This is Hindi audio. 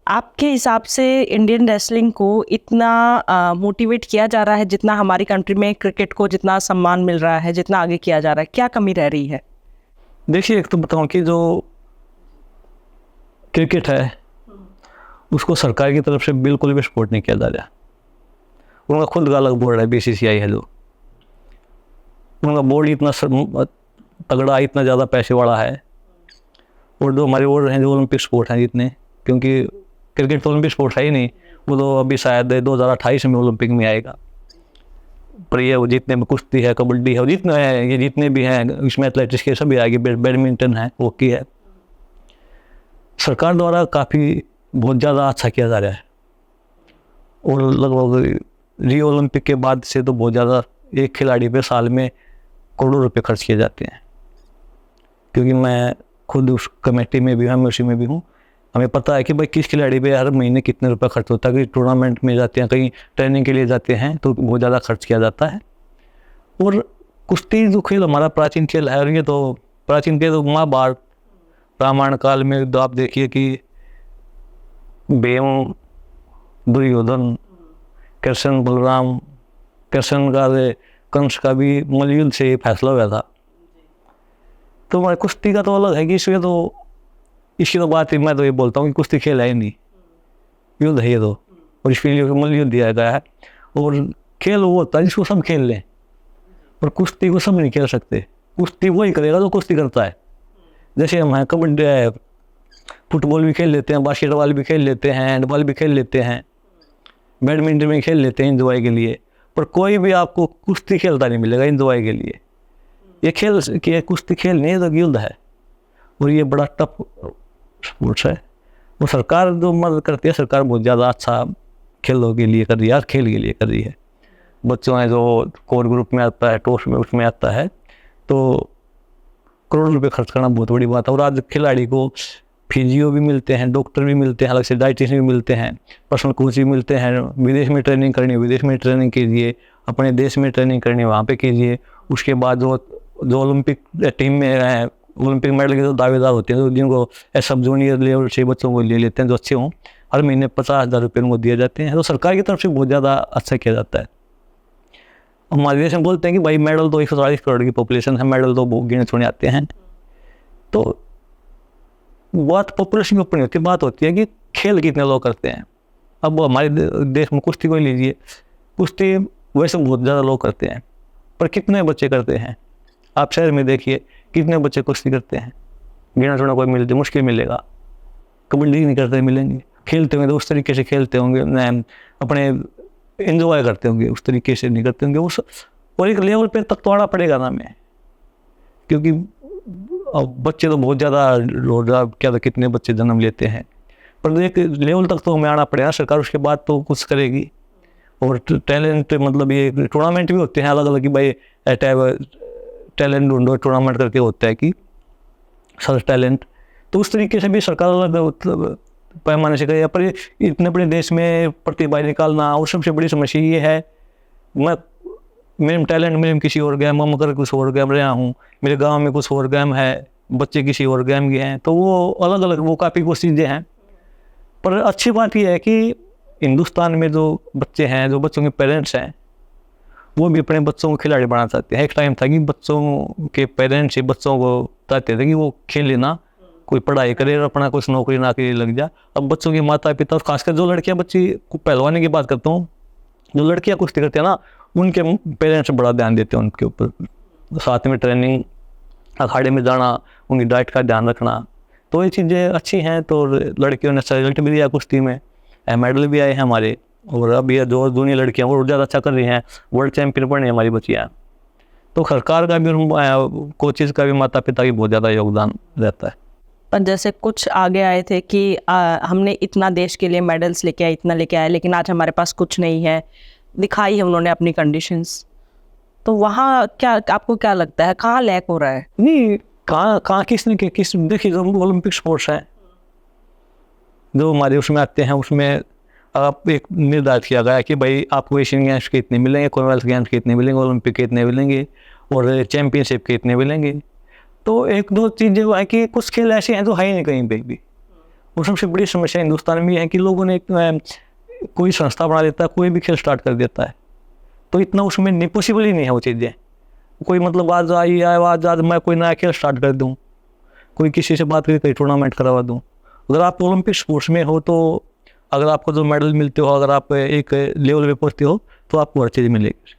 आपके हिसाब से इंडियन रेसलिंग को इतना मोटिवेट किया जा रहा है जितना हमारी कंट्री में क्रिकेट को जितना सम्मान मिल रहा है, जितना आगे किया जा रहा है, क्या कमी रह रही है? देखिए, एक तो बताऊं कि जो क्रिकेट है उसको सरकार की तरफ से बिल्कुल भी सपोर्ट नहीं किया जा रहा। उनका खुद का अलग बोर्ड है, बीसीसीआई है, जो उनका बोर्ड इतना तगड़ा, इतना ज़्यादा पैसे वाला है। और जो हमारे बोर्ड हैं, जो ओलंपिक स्पोर्ट हैं जितने, क्योंकि क्रिकेट तो ओलंपिक स्पोर्ट है ही नहीं, वो तो अभी शायद 2028 में ओलंपिक में आएगा। पर ये वो जितने में कुश्ती है, कबड्डी है, जितने हैं, ये जितने भी हैं इसमें एथलेटिक्स के सभी आएगी, बैडमिंटन है, हॉकी है। सरकार द्वारा काफ़ी बहुत ज़्यादा अच्छा किया जा रहा है। और लगभग रियो ओलंपिक के बाद से तो बहुत ज़्यादा एक खिलाड़ी पे साल में करोड़ों रुपए खर्च किए जाते हैं। क्योंकि मैं खुद उस कमेटी में भी हूँ, मैं उसी में भी हूँ। हमें पता है कि भाई किस खिलाड़ी पे हर महीने कितने रुपए खर्च होता है। कहीं टूर्नामेंट में जाते हैं, कहीं ट्रेनिंग के लिए जाते हैं, तो बहुत ज़्यादा खर्च किया जाता है। और कुश्ती जो खेल हमारा प्राचीन खेल है, और ये तो प्राचीन खेल, तो महाभारत रामायण काल में तो आप देखिए कि भीम, दुर्योधन, कृष्ण, बलराम, कृष्ण का कंस का भी मल्लयुद्ध से फैसला हुआ था। तो हमारे कुश्ती का तो अलग है कि इसमें तो इसकी तो बात ही, मैं तो ये बोलता हूँ कि कुश्ती खेल है ही नहीं, युद्ध है ये तो। और इसके लिए मल्लयुद्ध दिया गया है। और खेल वो होता है जिसको सब खेल लें, और कुश्ती को सब नहीं खेल सकते। कुश्ती वही करेगा जो कुश्ती करता है। जैसे हम हैं, कबड्डी है, फुटबॉल भी खेल लेते हैं, बास्केटबॉल भी खेल लेते हैं, हैंडबॉल भी खेल लेते हैं, बैडमिंटन भी खेल लेते हैं एंजॉय के लिए। पर कोई भी आपको कुश्ती खेलता नहीं मिलेगा एंजॉय के लिए। ये खेल कि कुश्ती खेल नहीं है, तो युद्ध है। और ये बड़ा टफ स्पोर्ट्स है। वो सरकार जो मदद करती है, सरकार बहुत ज़्यादा अच्छा खेलों के लिए कर रही है, खेल के लिए कर रही है। बच्चों हैं जो कोर ग्रुप में आता है, टॉस में, उसमें आता है, तो करोड़ों रुपए खर्च करना बहुत बड़ी बात है। और आज खिलाड़ी को फिजियो भी मिलते हैं, डॉक्टर भी मिलते हैं, अलग से डाइटिशियन भी मिलते हैं, पर्सनल कोच भी मिलते हैं। विदेश में ट्रेनिंग करनी है, विदेश में ट्रेनिंग कीजिए, अपने देश में ट्रेनिंग करनी है, वहाँ पे कीजिए। उसके बाद जो ओलंपिक टीम में हैं, ओलंपिक मेडल के जो दावेदार होते हैं, तो जिनको सब जूनियर लेवल से बच्चों को ले लेते हैं जो अच्छे हों, हर महीने 50,000 रुपये उनको दिए जाते हैं। तो सरकार की तरफ से बहुत ज़्यादा अच्छा किया जाता है। हमारे देश में बोलते हैं कि भाई मेडल तो 140 करोड़ की पॉपुलेशन है, मेडल तो गिने चुने आते हैं। तो बात पॉपुलेशन के ऊपर नहीं होती, बात होती है कि खेल कितने लोग करते हैं। अब हमारे देश में कुश्ती को लीजिए, कुश्ती वैसे बहुत ज़्यादा लोग करते हैं, पर कितने बच्चे करते हैं? आप शहर में देखिए कितने बच्चे कुश्ती करते हैं, गिना चुना कोई मिलते, मुश्किल मिलेगा। कबड्डी नहीं करते मिलेंगे, खेलते होंगे तो उस तरीके से खेलते होंगे, अपने एंजॉय करते होंगे, उस तरीके से नहीं करते होंगे। उस और एक लेवल पे तक तो आना पड़ेगा ना हमें, क्योंकि अब बच्चे तो बहुत ज़्यादा रोज़ क्या तो कितने बच्चे जन्म लेते हैं, पर एक लेवल तक तो हमें आना पड़ेगा। सरकार उसके बाद तो कुछ करेगी। और टैलेंट, मतलब ये टूर्नामेंट भी होते हैं अलग अलग, कि भाई टैलेंट ढूंढो, टूर्नामेंट करके होता है कि सर टैलेंट, तो उस तरीके से भी सरकार अलग मतलब पैमाने से करे। पर इतने बड़े देश में प्रतिभा निकालना, और सबसे बड़ी समस्या ये है, मेरे टैलेंट मेरे किसी और गेम, मैं मगर कुछ और गेम रहा हूँ, मेरे गांव में कुछ और गेम है, बच्चे किसी और गेम के हैं, तो वो अलग अलग, वो काफ़ी कुछ चीज़ें हैं। पर अच्छी बात यह है कि हिंदुस्तान में जो बच्चे हैं, जो बच्चों के पेरेंट्स हैं, वो भी अपने बच्चों को खिलाड़ी बनाना चाहते हैं। एक टाइम था कि बच्चों के पेरेंट्स ही बच्चों को चाहते थे कि वो खेले ना, कोई पढ़ाई करे और अपना कुछ नौकरी ना के लग जा। अब बच्चों के माता पिता, खासकर जो लड़कियां, बच्ची पहलवानी की बात करता हूँ, जो लड़कियां कुश्ती करती हैं ना, उनके पेरेंट्स बड़ा ध्यान देते हैं उनके ऊपर। साथ में ट्रेनिंग, अखाड़े में जाना, उनकी डाइट का ध्यान रखना, तो ये चीज़ें अच्छी हैं। तो लड़कियों ने अच्छा रिजल्ट भी दिया कुश्ती में, मेडल भी आए हैं हमारे। और अब ये जो जूनियर लड़कियाँ वो ज़्यादा अच्छा कर रही हैं, वर्ल्ड चैंपियन बनी हमारी बच्चियाँ। तो सरकार का भी, कोचेज़ का भी, माता पिता की बहुत ज़्यादा योगदान रहता है। पर जैसे कुछ आगे आए थे कि हमने इतना देश के लिए मेडल्स लेके आए, इतना लेके आए, लेकिन आज हमारे पास कुछ नहीं है, दिखाई है उन्होंने अपनी कंडीशंस। तो वहाँ क्या, आपको क्या लगता है, कहाँ लैक हो रहा है? नहीं, कहाँ किसने किस देखिए, जो ओलंपिक स्पोर्ट्स है जो हमारे उसमें आते हैं, उसमें आप एक निर्धारित किया गया कि भाई आपको एशियन गेम्स के इतने मिलेंगे, कॉमनवेल्थ गेम्स के इतने मिलेंगे, ओलंपिक के इतने मिलेंगे, और चैंपियनशिप के इतने मिलेंगे। तो एक दो चीज़ें वो है कि कुछ खेल ऐसे हैं जो है ही नहीं कहीं पे भी, और सबसे बड़ी समस्या हिंदुस्तान में है कि लोगों ने कोई संस्था बना देता है, कोई भी खेल स्टार्ट कर देता है, तो इतना उसमें पॉसिबल ही नहीं है वो चीज़ें। कोई मतलब आज मैं कोई नया खेल स्टार्ट कर दूँ, कोई किसी से बात करके कोई टूर्नामेंट करवा दूँ। अगर आप ओलंपिक स्पोर्ट्स में हो तो अगर आपको जो मेडल मिलते हो, अगर आप एक लेवल पे पहुँचते हो तो आपको हर चीज़ मिलेगी।